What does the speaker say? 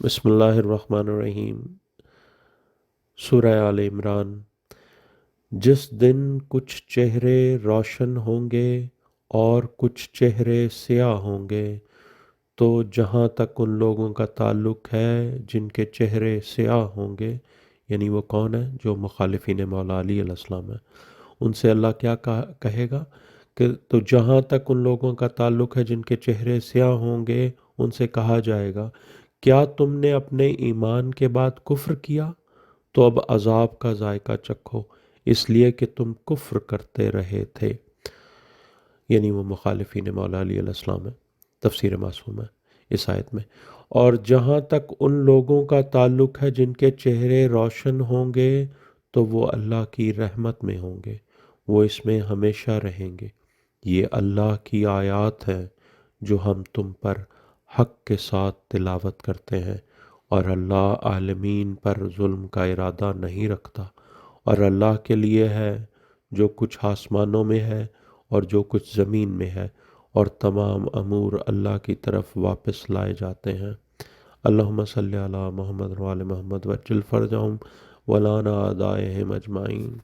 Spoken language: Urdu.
بسم اللہ الرحمن الرحیم۔ سورہ آل عمران۔ جس دن کچھ چہرے روشن ہوں گے اور کچھ چہرے سیاہ ہوں گے، تو جہاں تک ان لوگوں کا تعلق ہے جن کے چہرے سیاہ ہوں گے، یعنی وہ کون ہیں؟ جو مخالفین مولا علی علیہ السلام ہیں، ان سے اللہ کیا کہے گا کہ تو جہاں تک ان لوگوں کا تعلق ہے جن کے چہرے سیاہ ہوں گے، ان سے کہا جائے گا کیا تم نے اپنے ایمان کے بعد کفر کیا؟ تو اب عذاب کا ذائقہ چکھو، اس لیے کہ تم کفر کرتے رہے تھے۔ یعنی وہ مخالفین مولا علی علیہ السلام ہے، تفسیر معصوم ہے اس آیت میں۔ اور جہاں تک ان لوگوں کا تعلق ہے جن کے چہرے روشن ہوں گے، تو وہ اللہ کی رحمت میں ہوں گے، وہ اس میں ہمیشہ رہیں گے۔ یہ اللہ کی آیات ہیں جو ہم تم پر حق کے ساتھ تلاوت کرتے ہیں، اور اللہ عالمین پر ظلم کا ارادہ نہیں رکھتا، اور اللہ کے لیے ہے جو کچھ آسمانوں میں ہے اور جو کچھ زمین میں ہے، اور تمام امور اللہ کی طرف واپس لائے جاتے ہیں۔ اللہم صلی علی محمد و آل محمد وجل فرجہم ولانا اعدائہم اجمعین۔